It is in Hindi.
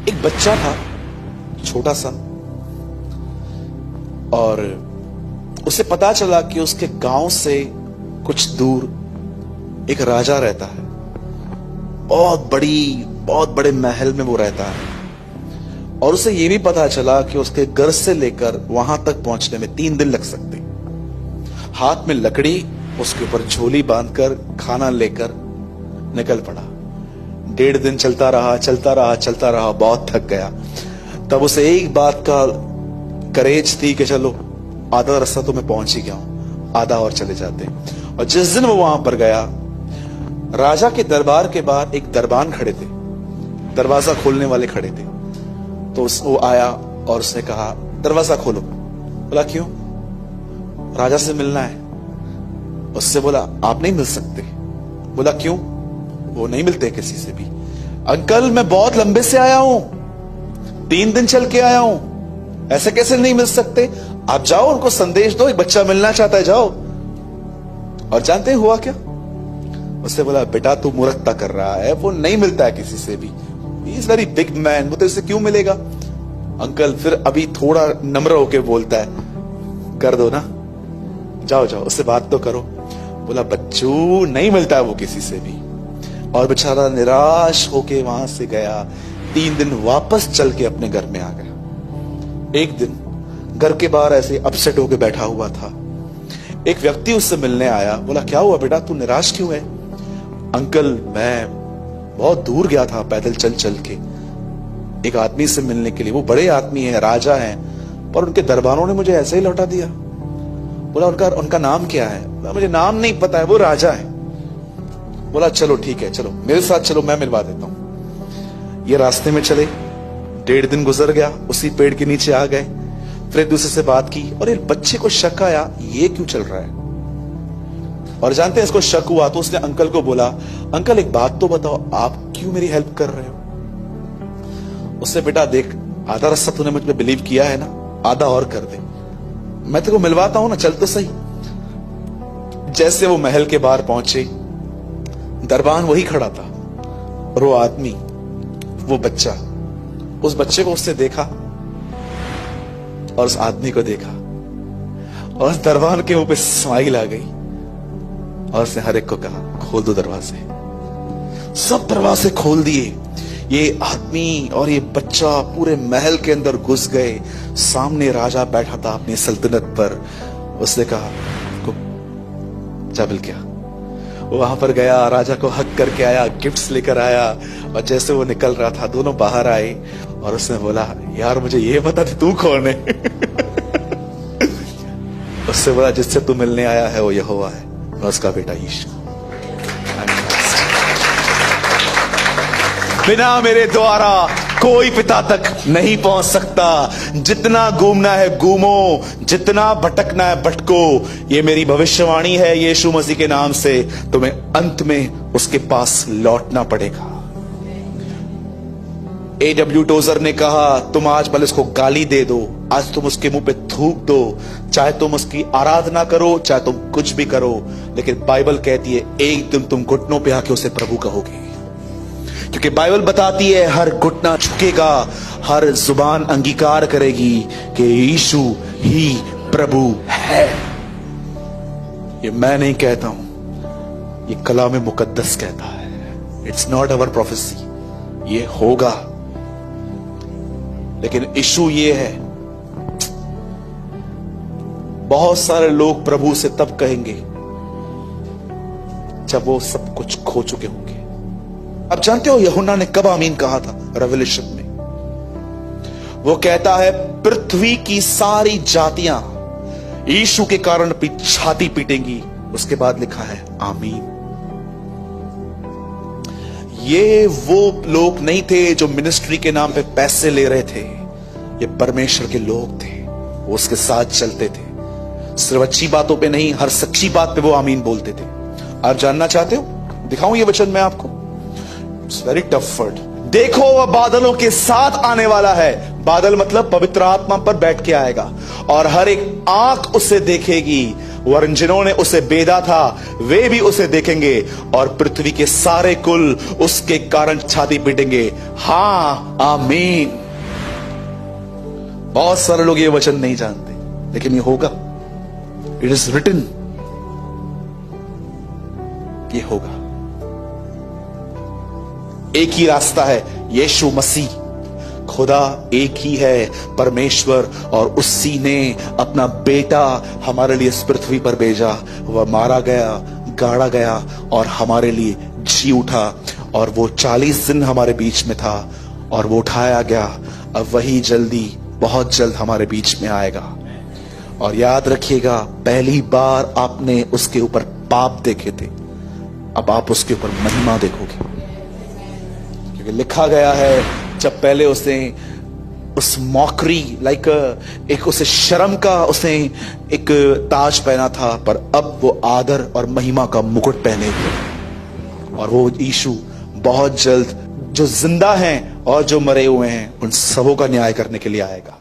एक बच्चा था छोटा सा, और उसे पता चला कि उसके गांव से कुछ दूर एक राजा रहता है। बहुत बड़े महल में वो रहता है, और उसे यह भी पता चला कि उसके घर से लेकर वहां तक पहुंचने में 3 दिन लग सकते। हाथ में लकड़ी, उसके ऊपर झोली बांधकर खाना लेकर निकल पड़ा। 1.5 दिन चलता रहा, बहुत थक गया। तब उसे एक बात का करेज थी कि चलो आधा रास्ता तो मैं पहुंच ही गया हूं, आधा और चले जाते। और जिस दिन वो वहां पर गया, राजा के दरबार के बाहर एक दरबान खड़े थे, दरवाजा खोलने वाले खड़े थे। तो वो आया और उसने कहा दरवाजा खोलो। बोला क्यों? राजा से मिलना है। उससे बोला आप नहीं मिल सकते। बोला क्यों? वो नहीं मिलते किसी से भी। अंकल मैं बहुत लंबे से आया हूं, 3 दिन चल के आया हूं, ऐसे कैसे नहीं मिल सकते? आप जाओ, उनको संदेश दो, एक बच्चा मिलना चाहता है, जाओ। और जानते हैं हुआ क्या? उससे बोला बेटा तू मूर्खता कर रहा है, वो नहीं मिलता है किसी से भी, he is very big man, वो तेरे से क्यों मिलेगा? अंकल फिर अभी थोड़ा नम्र होके बोलता है, कर दो ना, जाओ जाओ उससे बात तो करो। बोला बच्चू नहीं मिलता है वो किसी से भी। और बेचारा निराश होके वहां से गया। 3 दिन वापस चल के अपने घर में आ गया। एक दिन घर के बाहर ऐसे अपसेट होके बैठा हुआ था। एक व्यक्ति उससे मिलने आया। बोला क्या हुआ बेटा, तू निराश क्यों है? अंकल मैं बहुत दूर गया था पैदल चल चल के एक आदमी से मिलने के लिए। वो बड़े आदमी है, राजा हैं, पर उनके दरबारों ने मुझे ऐसे ही लौटा दिया। बोला उनका नाम क्या है? बोला मुझे नाम नहीं पता है, वो राजा है। बोला चलो ठीक है, चलो मेरे साथ चलो, मैं मिलवा देता हूं। ये रास्ते में चले, 1.5 दिन गुजर गया, उसी पेड़ के नीचे आ गए। फिर एक दूसरे से बात की, और एक बच्चे को शक आया ये क्यों चल रहा है। और जानते हैं इसको शक हुआ तो उसने अंकल को बोला अंकल एक बात तो बताओ, आप क्यों मेरी हेल्प कर रहे हो? उससे बेटा देख, आधा रास्ता तूने मुझ पे बिलीव किया है ना, आधा और कर दे, मैं तेरे को मिलवाता हूं ना, चल तो सही। जैसे वो महल के बाहर पहुंचे, दरबान वही खड़ा था, और वो आदमी, वो बच्चा, उस बच्चे को उसने देखा और उस आदमी को देखा, और उस दरबान के मुंह पे स्माइल आ गई, और उसने हर एक को कहा खोल दो दरवाजे। सब दरवाजे खोल दिए। ये आदमी और ये बच्चा पूरे महल के अंदर घुस गए। सामने राजा बैठा था अपनी सल्तनत पर। उसने कहा चाबल क्या? वो वहां पर गया, राजा को हक करके आया, गिफ्ट्स लेकर आया, और जैसे वो निकल रहा था दोनों बाहर आए, और उसने बोला यार मुझे ये बता तू कौन है? उससे बोला जिससे तू मिलने आया है वो यहोवा है, मैं उसका बेटा यीशु। बिना मेरे द्वारा कोई पिता तक नहीं पहुंच सकता। जितना घूमना है घूमो, जितना भटकना है भटको। ये मेरी भविष्यवाणी है यीशु मसीह के नाम से, तुम्हें अंत में उसके पास लौटना पड़ेगा। A.W. टोजर ने कहा तुम आज भले उसको गाली दे दो, आज तुम उसके मुंह पे थूक दो, चाहे तुम उसकी आराधना करो, चाहे तुम कुछ भी करो, लेकिन बाइबल कहती है एक दिन तुम घुटनों पे आके उसे प्रभु कहोगे। क्योंकि बाइबल बताती है हर घुटना झुकेगा, हर जुबान अंगीकार करेगी कि यीशु ही प्रभु है। ये मैं नहीं कहता हूं, ये कलाम मुकद्दस कहता है। इट्स नॉट अवर प्रोफेसी, ये होगा। लेकिन इशू ये है, बहुत सारे लोग प्रभु से तब कहेंगे जब वो सब कुछ खो चुके होंगे। अब जानते हो यूहन्ना ने कब आमीन कहा था? रेवलेशन में वो कहता है पृथ्वी की सारी जातियां यीशु के कारण छाती पीटेंगी। उसके बाद लिखा है आमीन। ये वो लोग नहीं थे जो मिनिस्ट्री के नाम पे पैसे ले रहे थे, ये परमेश्वर के लोग थे, वो उसके साथ चलते थे। सिर्फ अच्छी बातों पे नहीं, हर सच्ची बात पे वो आमीन बोलते थे। आप जानना चाहते हो? दिखाऊं ये वचन मैं आपको? It's very tough word. देखो वह बादलों के साथ आने वाला है। बादल मतलब पवित्र आत्मा पर बैठ के आएगा, और हर एक आंख उसे देखेगी, वरन जिन्होंने उसे बेधा था वे भी उसे देखेंगे और पृथ्वी के सारे कुल उसके कारण छाती पीटेंगे। हां, आमीन। बहुत सारे लोग ये वचन नहीं जानते, लेकिन ये होगा। इट इज रिटन, ये होगा। एक ही रास्ता है, यीशु मसीह। खुदा एक ही है, परमेश्वर, और उसी ने अपना बेटा हमारे लिए इस पृथ्वी पर भेजा। वह मारा गया, गाड़ा गया और हमारे लिए जी उठा, और वो 40 दिन हमारे बीच में था और वो उठाया गया। अब वही जल्दी, बहुत जल्द हमारे बीच में आएगा। और याद रखिएगा, पहली बार आपने उसके ऊपर पाप देखे थे, अब आप उसके ऊपर महिमा देखोगे। क्योंकि लिखा गया है, जब पहले उसने उस मॉकरी एक उसे शर्म का उसने एक ताज पहना था, पर अब वो आदर और महिमा का मुकुट पहने थे। और वो यीशु बहुत जल्द जो जिंदा हैं और जो मरे हुए हैं उन सबों का न्याय करने के लिए आएगा।